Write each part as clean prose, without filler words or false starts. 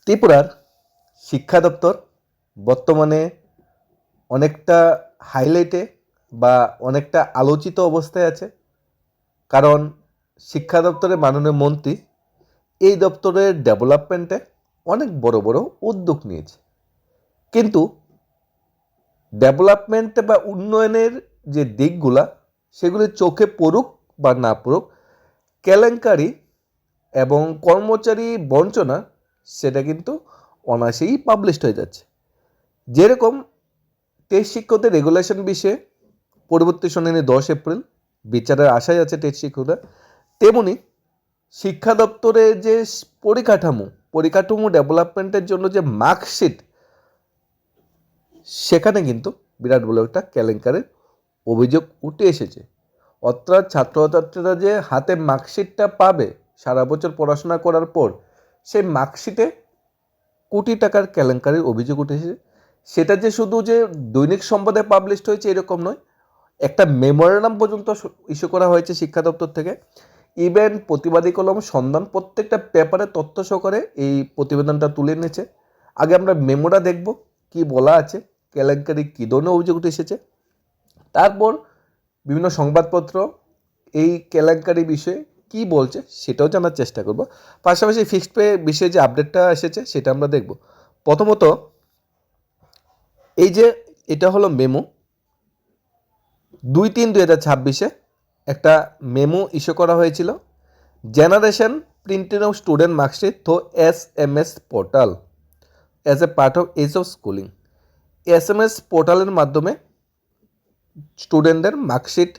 ত্রিপুরার শিক্ষা দপ্তর বর্তমানে অনেকটা হাইলাইটে বা অনেকটা আলোচিত অবস্থায় আছে। কারণ শিক্ষা দপ্তরের মাননীয় মন্ত্রী এই দপ্তরের ডেভেলপমেন্টে অনেক বড় বড় উদ্যোগ নিয়েছে। কিন্তু ডেভেলপমেন্ট বা উন্নয়নের যে দিকগুলা সেগুলি চোখে পড়ুক বা না পড়ুক, কেলেঙ্কারি এবং কর্মচারী বঞ্চনা সেটা কিন্তু অনায়াসেই পাবলিশড হয়ে যাচ্ছে। যেরকম টেস্ট শিক্ষকদের রেগুলেশন বিষয়ে পরবর্তী শুনানি 10 এপ্রিল, বিচারের আশায় আছে টেস্ট শিক্ষকরা। তেমনি শিক্ষা দপ্তরের যে পরিকাঠামো ডেভেলপমেন্টের জন্য যে মার্কশিট, সেখানে কিন্তু বিরাট বড় একটা কেলেঙ্কারির অভিযোগ উঠে এসেছে। অর্থাৎ ছাত্রছাত্রীরা যে হাতে মার্কশিটটা পাবে সারা বছর পড়াশোনা করার পর, সেই মার্কশিটে কোটি টাকার কেলেঙ্কারির অভিযোগ উঠেছে। সেটা যে শুধু যে দৈনিক সংবাদে পাবলিশড হয়েছে এরকম নয়, একটা মেমোরেন্ডাম পর্যন্ত ইস্যু করা হয়েছে শিক্ষা দপ্তর থেকে। ইভেন প্রতিবাদী কলম, সন্ধান প্রত্যেকটা পেপারে তথ্য সহকারে এই প্রতিবেদনটা তুলে এনেছে। আগে আমরা মেমোটা দেখব কি বলা আছে, কেলেঙ্কারি কী ধরনের অভিযোগ উঠে এসেছে। তারপর বিভিন্ন সংবাদপত্র এই কেলেঙ্কারি বিষয়ে কি বলছে সেটাও জানার চেষ্টা করব। পাশাপাশি ফিক্সড পে বিষয়ে যে আপডেটটা এসেছে সেটা আমরা দেখব। প্রথমত এই যে এটা হলো মেমো 2/3/2026 একটা মেমো ইস্যু করা হয়েছিল। Generation printing of student marksheet through SMS portal as a part of age of schooling. SMS পোর্টালের মাধ্যমে স্টুডেন্টদের মার্কশিট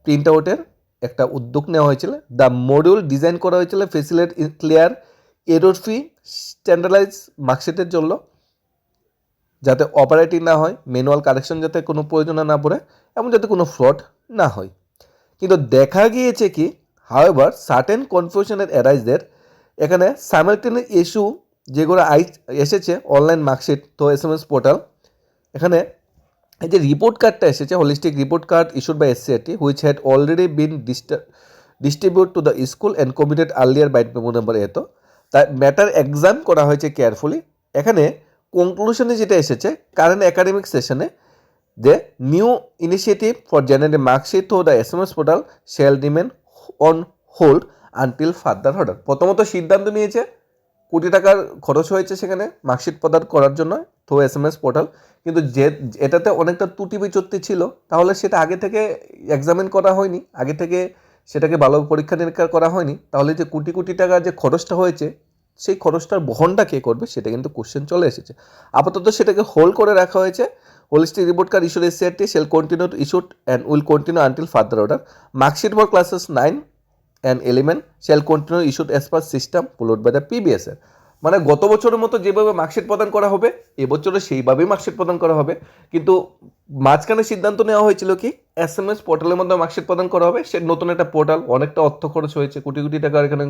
প্রিন্ট আউটের একটা উদ্যোগ নেওয়া হয়েছিল। দ্য মডিউল ডিজাইন করা হয়েছিল facility clear error free standardise মার্কশিটের জন্য, যাতে অপারেটিং না হয়, ম্যানুয়াল কারেকশন যাতে কোনো প্রয়োজন না পড়ে এবং যাতে কোনো ফ্রড না হয়। কিন্তু দেখা গিয়েছে কি, হাওয়েভার সার্টেন কনফিউশনের অ্যারাইজদের এখানে সাইমালটেনিয়াস ইস্যু যেগুলো এসেছে অনলাইন মার্কশিট তো SMS পোর্টাল। এখানে এই যে রিপোর্ট কার্ডটা এসেছে, holistic report card issued by SCRT which had already been distributed to the school and committed earlier vide memo number এতো, তাই ম্যাটার এক্সাম করা হয়েছে কেয়ারফুলি। এখানে কনক্লুশনে যেটা এসেছে কারেন্ট একাডেমিক সেশনে, যে new initiative for generating marksheet through the SMS portal shall remain on hold until further order. প্রথমত সিদ্ধান্ত নিয়েছে, কোটি টাকার খরচ হয়েছে সেখানে মার্কশিট প্রদান করার জন্য থ্রু SMS পোর্টাল, কিন্তু যে এটাতে অনেকটা ত্রুটি বিচ্যুতি ছিল, তাহলে সেটা আগে থেকে এক্সামিন করা হয়নি, আগে থেকে সেটাকে ভালো পরীক্ষা নিরীক্ষা করা হয়নি, তাহলে যে কোটি কোটি টাকা যে খরচটা হয়েছে সেই খরচটার বহনটা কে করবে সেটা কিন্তু কোশ্চেন চলে এসেছে। আপাতত সেটাকে হোল্ড করে রাখা হয়েছে। Holistic report card issued SCRT shall continue to issued and will continue until further order. Marksheet for classes 9 and 11 shall continue issued as per system followed by the previous year. মানে গত বছরের মতো যেভাবে marksheet প্রদান করা হবে এবছরে সেইভাবেই মার্কশিট প্রদান করা হবে। কিন্তু মাঝখানে সিদ্ধান্ত নেওয়া হয়েছিল কি SMS পোর্টালের মধ্যে মার্কশিট প্রদান করা হবে, সে নতুন একটা পোর্টাল, অনেকটা অর্থ খরচ হয়েছে, কোটি কোটি টাকার এখানে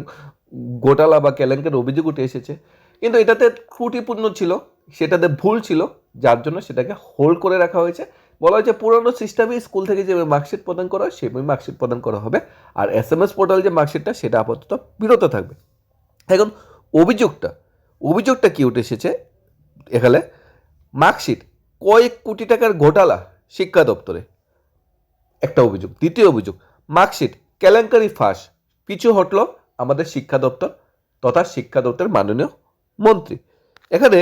গোটালা বা কেলেঙ্কারির অভিযোগ উঠে এসেছে। কিন্তু এটাতে ত্রুটিপূর্ণ ছিল, সেটাতে ভুল ছিল, যার জন্য সেটাকে হোল্ড করে রাখা হয়েছে। বলা হয়েছে পুরনো সিস্টেমে স্কুল থেকে যে মার্কশিট প্রদান করা হয় সেভাবে মার্কশিট প্রদান করা হবে, আর SMS পোর্টাল যে মার্কশিটটা সেটা আপাতত বিরত থাকবে। এখন অভিযোগটা কি উঠে এসেছে এখানে, মার্কশিট কয়েক কোটি টাকার ঘোটালা শিক্ষা দপ্তরে একটা অভিযোগ। দ্বিতীয় অভিযোগ, মার্কশিট কেলেঙ্কারি ফাঁস, পিছু হটল আমাদের শিক্ষা দপ্তর তথা শিক্ষা দপ্তরের মাননীয় মন্ত্রী। এখানে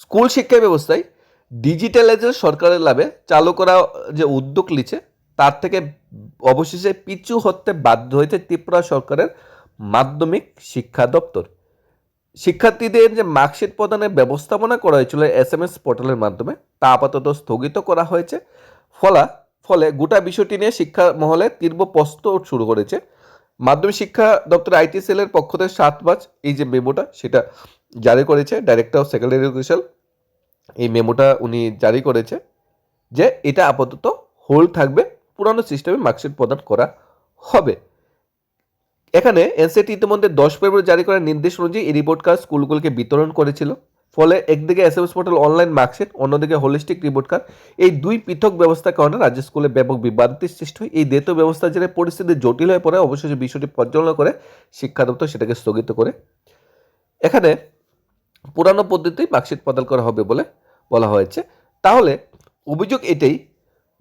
স্কুল শিক্ষা ব্যবস্থায় ডিজিটালাইজেশন সরকারের লাভে চালু করা যে উদ্যোগ নিচ্ছে তার থেকে অবশেষে পিছু হতে বাধ্য হয়েছে ত্রিপুরা সরকারের মাধ্যমিক শিক্ষা দপ্তর। শিক্ষার্থীদের যে মার্কশিট প্রদানের ব্যবস্থাপনা করা হয়েছিল SMS পোর্টালের মাধ্যমে তা আপাতত স্থগিত করা হয়েছে। ফলে গোটা বিষয়টি নিয়ে শিক্ষা মহলে তীব্র প্রশ্ন শুরু করেছে। মাধ্যমিক শিক্ষা দপ্তর IT সেলের পক্ষ থেকে 7 মার্চ এই যে মেমোটা সেটা জারি করেছে ডাইরেক্টর অফ সেকেন্ডারি এডুকেশন। এই মেমোটা উনি জারি করেছে যে এটা আপাতত হোল্ড থাকবে, পুরানো সিস্টেমে মার্কশিট প্রদান করা হবে। এখানে NCT ইতিমধ্যে 10 ফেব্রুয়ারি জারি করার নির্দেশ অনুযায়ী এই রিপোর্ট কার্ড স্কুলগুলোকে বিতরণ করেছিল। ফলে একদিকে SMS পোর্টাল অনলাইন মার্কশিট, অন্যদিকে হোলিস্টিক রিপোর্ট কার্ড, এই দুই পৃথক ব্যবস্থার কারণে রাজ্য স্কুলে ব্যাপক বিভ্রান্তির সৃষ্টি হয়। এই দ্বৈত ব্যবস্থার জন্য পরিস্থিতি জটিল হয়ে পড়ে, অবশেষে বিষয়টি পর্যালোচনা করে শিক্ষা দপ্তর সেটাকে স্থগিত করে। এখানে পুরানো পদ্ধতিতেই মার্কশিট প্রদান করা হবে বলে বলা হয়েছে। তাহলে অভিযোগ এটাই,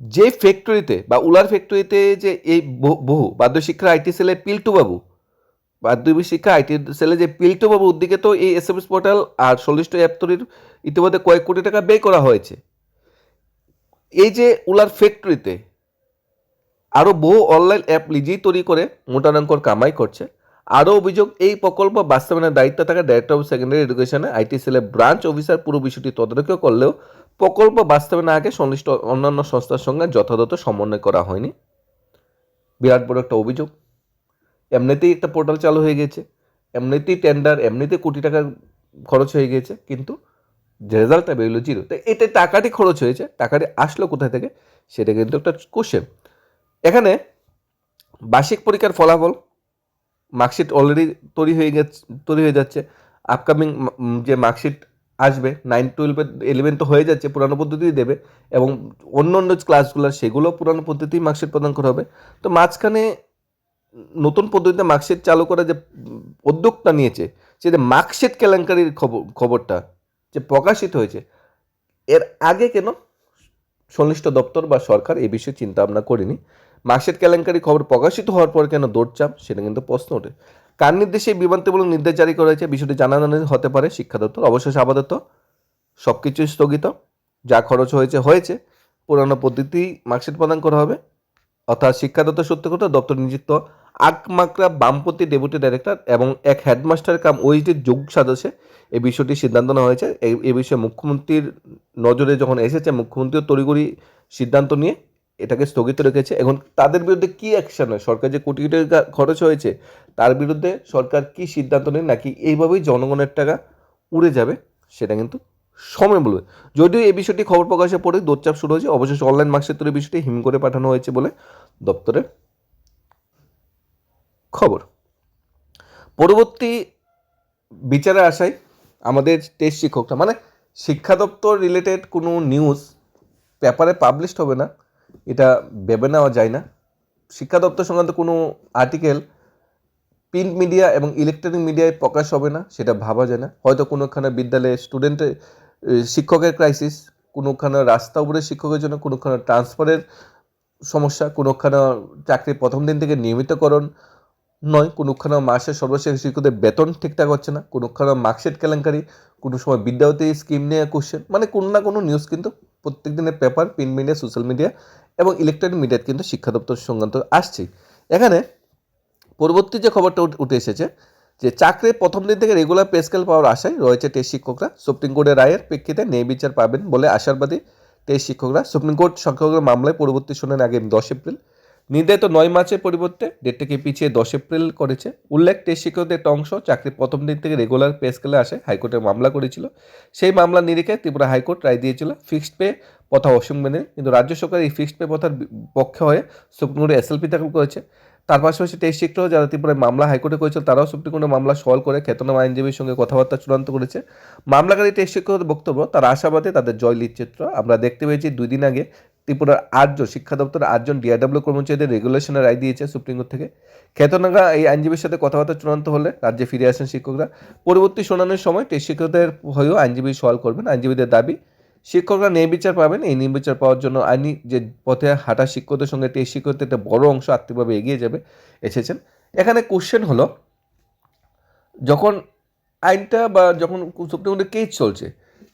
যে ফ্যাক্টরিতে বা উলার ফ্যাক্টরিতে যে এই বহু বাদ্যশিক্ষা আইটি সেলে পিল্টু বাবু, মাধ্যমিক শিক্ষা আইটি সেলে যে পিল্টু বাবু উদ্দিকে তো এই এসএমএস পোর্টাল আর 40টা অ্যাপ তৈরির ইতিমধ্যে কয়েক কোটি টাকা ব্যয় করা হয়েছে। এই যে উলার ফ্যাক্টরিতে আরও বহু অনলাইন অ্যাপ নিজেই তৈরি করে মোটানাঙ্কর কামাই করছে। আরও অভিযোগ, এই প্রকল্প বাস্তবায়নের দায়িত্বে থাকা ডাইরেক্টর অফ সেকেন্ডারি এডুকেশনে আইটি সেলের ব্রাঞ্চ অফিসার পুরো বিষয়টি তদারকি করলেও প্রকল্প বাস্তবায়নের আগে সংশ্লিষ্ট অন্যান্য সংস্থার সঙ্গে যথাযথ সমন্বয় করা হয়নি। বিরাট বড় একটা অভিযোগ। এমনিতেই একটা পোর্টাল চালু হয়ে গেছে, এমনিতেই টেন্ডার, এমনিতেই কোটি টাকা খরচ হয়ে গেছে, কিন্তু রেজাল্টটা বেরোলো জিরো। তাই এটা টাকাটি খরচ হয়েছে, টাকাটি আসলো কোথায় থেকে, সেটা কিন্তু একটা কোশ্চেন। এখানে বার্ষিক পরীক্ষার ফলাফল, মার্কশিট অলরেডি তৈরি হয়ে যাচ্ছে। আপকামিং যে মার্কশিট আসবে 9, 12, 11 তো হয়ে যাচ্ছে, পুরানো পদ্ধতিই দেবে, এবং অন্য অন্য ক্লাসগুলো সেগুলো পুরানো পদ্ধতিই মার্কশিট প্রদান করা হবে। তো মাঝখানে নতুন পদ্ধতিতে মার্কশিট চালু করা যে উদ্যোগটা নিয়েছে, সেটা মার্কশিট কেলেঙ্কারির খবরটা যে প্রকাশিত হয়েছে, এর আগে কেন সংশ্লিষ্ট দপ্তর বা সরকার এই বিষয়ে চিন্তা ভাবনা করেনি? মার্কশিট কেলেঙ্কারি খবর প্রকাশিত হওয়ার পর কেন দৌড়চাপ, সেটা কিন্তু প্রশ্ন ওঠে। কার নির্দেশে বিভ্রান্তিমূলক নির্দেশ জারি করা হয়েছে, বিষয়টি জানানো হতে পারে শিক্ষা দপ্তর। অবশেষে আপাতত সব কিছুই স্থগিত, যা খরচ হয়েছে, পুরানো পদ্ধতি মার্কশিট প্রদান করা হবে। অর্থাৎ শিক্ষা দপ্তর সূত্রে কথা, দপ্তর নিযুক্ত আকমাকরা বামপন্থী ডেপুটি ডাইরেক্টর এবং এক হেডমাস্টার কাম ওইচডির যোগ সদস্যে এই বিষয়টি সিদ্ধান্ত নেওয়া হয়েছে। এই বিষয়ে মুখ্যমন্ত্রীর নজরে যখন এসেছে, মুখ্যমন্ত্রীও তড়িঘড়ি সিদ্ধান্ত নিয়ে এটাকে স্থগিত রেখেছে। এখন তাদের বিরুদ্ধে কি অ্যাকশন হয়, সরকার যে কোটি কোটি টাকা খরচ হয়েছে তার বিরুদ্ধে সরকার কি সিদ্ধান্ত নেয়, নাকি এইভাবেই জনগণের টাকা উড়ে যাবে, সেটা কিন্তু সময় বলবে। যদিও এই বিষয়টি খবর প্রকাশের পরে দৌড়চাপ শুরু হয়েছে, অবশেষে অনলাইন মার্কশিট তৈরির বিষয়টি হিম করে পাঠানো হয়েছে বলে দপ্তরের খবর। পরবর্তী বিচারে আসায় আমাদের টেস্ট শিক্ষকরা, মানে শিক্ষা দপ্তর রিলেটেড কোনো নিউজ পেপারে পাবলিশড হবে না, এটা ভেবে নেওয়া যায় না। শিক্ষা দপ্তর সংক্রান্ত কোনো আর্টিকেল প্রিন্ট মিডিয়া এবং ইলেকট্রনিক মিডিয়ায় প্রকাশ হবে না, সেটা ভাবা যায় না। হয়তো কোনোখানে বিদ্যালয়ে স্টুডেন্টের শিক্ষকের ক্রাইসিস, কোনোখানে রাস্তা উপরে শিক্ষকের জন্য, কোনোখানে ট্রান্সফারের সমস্যা, কোনোখানে চাকরির প্রথম দিন থেকে নিয়মিতকরণ নয়, কোনোখানে মাসের সর্বশেষ শিক্ষকদের বেতন ঠিকঠাক হচ্ছে না, কোনোখানে মার্কশিট কেলেঙ্কারি, কোনো সময় বিদ্যার্থী স্কিম নিয়ে কোশ্চেন, মানে কোনো না কোনো নিউজ কিন্তু প্রত্যেক দিনের paper, print media, social media এবং ইলেকট্রনিক মিডিয়ায় কিন্তু শিক্ষা দপ্তর সংক্রান্ত আসছেই। এখানে পরবর্তী যে খবরটা উঠে এসেছে, যে চাকরির প্রথম দিন থেকে রেগুলার পে স্কেল পাওয়ার আশায় রয়েছে টেস্ট শিক্ষকরা। সুপ্রিম কোর্টের রায়ের প্রেক্ষিতে ন্যায় বিচার পাবেন বলে আশাবাদী টেস্ট শিক্ষকরা। সুপ্রিম কোর্ট শিক্ষকদের মামলায় পরবর্তী শুনানি আগামী 10 এপ্রিল, নির্ধারিত 9 মার্চের পরিবর্তে ডেটটাকে পিছিয়ে 10 এপ্রিল করেছে। উল্লেখ, টেস্ট শিক্ষকদের একটা অংশ চাকরির প্রথম দিন থেকে রেগুলার পে স্কেলে আসে হাইকোর্টে মামলা করেছিল। সেই মামলার নিরিখে ত্রিপুরা হাইকোর্ট রায় দিয়েছিল ফিক্সড পে প্রথা অসংবিধানিক, কিন্তু রাজ্য সরকার এই ফিক্সড পে প্রথার পক্ষে হয়ে সুপ্রিম কোর্টে এসএলপি দাখিল করেছে। তার পাশাপাশি টেস্ট শিক্ষক যারা ত্রিপুরায় মামলা হাইকোর্টে করেছিল, তারাও সুপ্রিম কোর্টে মামলা সওয়াল করে খ্যাতনাম আইনজীবীর সঙ্গে কথাবার্তা চূড়ান্ত করেছে। মামলাকারী টেস্ট শিক্ষকদের বক্তব্য, তারা আশাবাদী তাদের জয় চিত্র। আমরা দেখতে পেয়েছি 2 দিন আগে ত্রিপুরার 8জন শিক্ষা দপ্তরের 8জন ডিআরডব্লিউ কর্মচারীদের রেগুলেশনের রায় দিয়েছে সুপ্রিম কোর্ট থেকে। খ্যাতনামা এই আইনজীবীর সাথে কথাবার্তা চূড়ান্ত হলে রাজ্যে ফিরে আসেন শিক্ষকরা। পরবর্তী শুনানির সময় টেস্ট শিক্ষকদের হয়েও আইনজীবী সওয়াল করবেন। আইনজীবীদের দাবি, শিক্ষকরা ন্যায় বিচার পাবেন। এই ন্যায় বিচার পাওয়ার জন্য আইনি যে পথে হাঁটা শিক্ষকদের সঙ্গে টেস্ট শিক্ষকদের একটা বড় অংশ আর্থিকভাবে এগিয়ে এসেছেন। এখানে কোশ্চেন হলো, যখন আইনটা বা যখন সুপ্রিম কোর্টে কেস চলছে,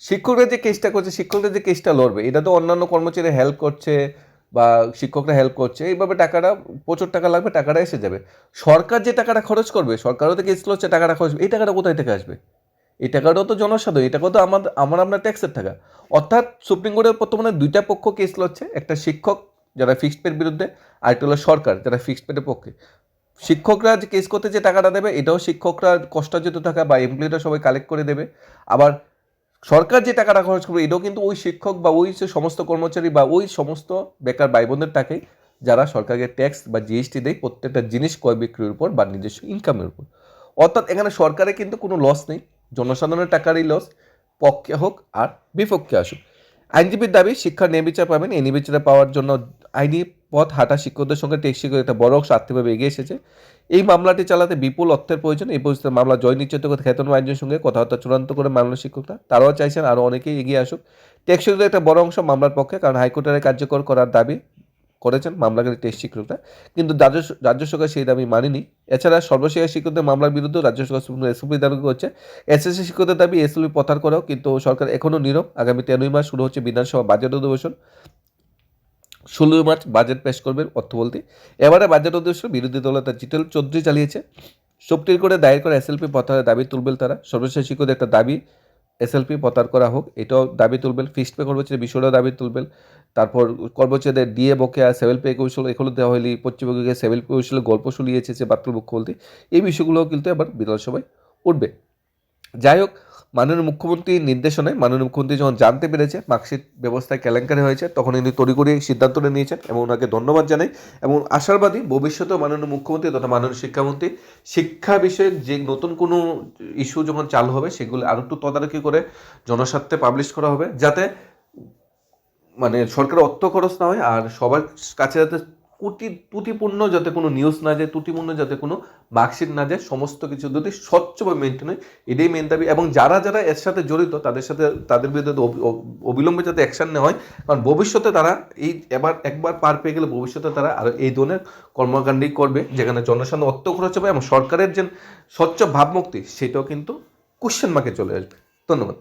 শিক্ষকরা যে কেসটা করছে, শিক্ষকরা যে কেসটা লড়বে, এটা তো অন্যান্য কর্মচারী হেল্প করছে বা শিক্ষকরা হেল্প করছে, এইভাবে টাকাটা প্রচুর টাকা লাগবে, টাকাটা এসে যাবে। সরকার যে টাকাটা খরচ করবে, সরকারও তো কেস লড়ছে, টাকাটা খরচ, এই টাকাটা কোথায় থেকে আসবে? এই টাকাটাও তো জনসাধারণ, এই টাকাও তো আপনার ট্যাক্সের টাকা। অর্থাৎ সুপ্রিম কোর্টের বর্তমানে 2টা পক্ষ কেস লড়ছে, একটা শিক্ষক যারা ফিক্সড পের বিরুদ্ধে, আরেকটা হলো সরকার যারা ফিক্সড পের পক্ষে। শিক্ষকরা যে কেস করতে যে টাকাটা দেবে, এটাও শিক্ষকরা কষ্টার্জিত টাকা বা এমপ্লয়িরা সবাই কালেক্ট করে দেবে। আবার সরকার যে টাকাটা খরচ করবে, এটাও কিন্তু ওই শিক্ষক বা ওই যে সমস্ত কর্মচারী বা ওই সমস্ত বেকার ভাই বোনদের টাকাই, যারা সরকারকে ট্যাক্স বা জিএসটি দেয় প্রত্যেকটা জিনিস ক্রয় বিক্রির উপর বা নিজস্ব ইনকামের উপর। অর্থাৎ এখানে সরকারের কিন্তু কোনো লস নেই, জনসাধারণের টাকারই লস, পক্ষে হোক আর বিপক্ষে আসুক। আইনজীবীর দাবি শিক্ষার ন্যায়বিচার পাবেন। এই ন্যায়বিচার পাওয়ার জন্য আইনি পথ হাঁটা শিক্ষকদের সঙ্গে টেক শিক্ষক একটা বড় অংশ আর্থিকভাবে এগিয়ে এসেছে। এই মামলাটি চালাতে বিপুল অর্থের প্রয়োজন। এই পরিস্থিতিতে মামলা জয় নিশ্চিত করে খ্যাতনামা আইনজীবীর সঙ্গে কথাবার্তা চূড়ান্ত করে মামলা শিক্ষকরা তারাও চাইছেন আরও অনেকেই এগিয়ে আসুক। টেক শিক্ষকদের একটা বড় অংশ মামলার পক্ষে, কারণ হাইকোর্টের কার্যকর করার দাবি করেছেন মামলাকারী টেস্ট শিক্ষকরা, কিন্তু রাজ্য সরকার সেই দাবি মানেনি। এছাড়া সর্বশেষ শিক্ষকদের মামলার বিরুদ্ধে রাজ্য সরকার এসএলপি দাবি করছে। এসএসসি শিক্ষকদের দাবি এসএলপি প্রত্যাহার করাও, কিন্তু সরকার এখনও নীরব। আগামী 13ই মার্চ শুরু হচ্ছে বিধানসভা বাজেট অধিবেশন। 16ই মার্চ বাজেট পেশ করবেন অর্থমন্ত্রী। এবারে বাজেট অধিবেশন বিরোধী দলের তার জিতেল চৌধুরী চালিয়েছে। সুপ্রিম কোর্টে দায়ের করা এসএলপি প্রত্যাহারের দাবি তুলবেন তারা। সর্বশেষ শিক্ষকদের একটা দাবি এসএলপি প্রত্যাহার করা হোক, এটাও দাবি তুলবেন। ফিক্সড পে কর্মচারী বিষয়টাও দাবি তুলবেন। তারপর কর্মচারীদের ডিএ বকেয়া, সেভেল পে কৌশল এগুলো দেওয়া হলে পশ্চিমবঙ্গকে সেভেল পে কৌশলের গল্প শুনিয়েছে যে বাত্র মুখ্যমন্ত্রী। এই বিষয়গুলোও কিন্তু এবার বিধানসভায় উঠবে। যাই হোক, মাননীয় মুখ্যমন্ত্রীর নির্দেশনায় মাননীয় মুখ্যমন্ত্রী যখন জানতে পেরেছে মার্কশিট ব্যবস্থায় কেলেঙ্কারি হয়েছে, তখন ইনি তড়িঘড়ি সিদ্ধান্তটা নিয়েছেন এবং ওনাকে ধন্যবাদ জানাই। এবং আশাবাদী ভবিষ্যতেও মাননীয় মুখ্যমন্ত্রী তথা মাননীয় শিক্ষামন্ত্রী শিক্ষা বিষয়ক যে নতুন কোনো ইস্যু যখন চালু হবে সেগুলো আরও একটু তদারকি করে জনস্বার্থে পাবলিশ করা হবে, যাতে মানে সরকারের অর্থ খরচ না হয় আর সবার কাছে যাতে ত্রুটিপূর্ণ যাতে কোনো নিউজ না যায়, ত্রুটিপূর্ণ যাতে কোনো মার্কশিট না যায়, সমস্ত কিছু যদি স্বচ্ছভাবে মেনটেন হয়, এটাই মেন দাবি। এবং যারা যারা এর সাথে জড়িত তাদের বিরুদ্ধে অবিলম্বে যাতে অ্যাকশন নেওয়া হয়, কারণ ভবিষ্যতে তারা একবার পার পেয়ে গেলে ভবিষ্যতে তারা আর এই ধরনের কর্মকাণ্ডই করবে, যেখানে জনসাধারণ অর্থ খরচ হবে এবং সরকারের যে স্বচ্ছ ভাবমূর্তি সেটাও কিন্তু কোশ্চেন মার্কে চলে আসবে। ধন্যবাদ।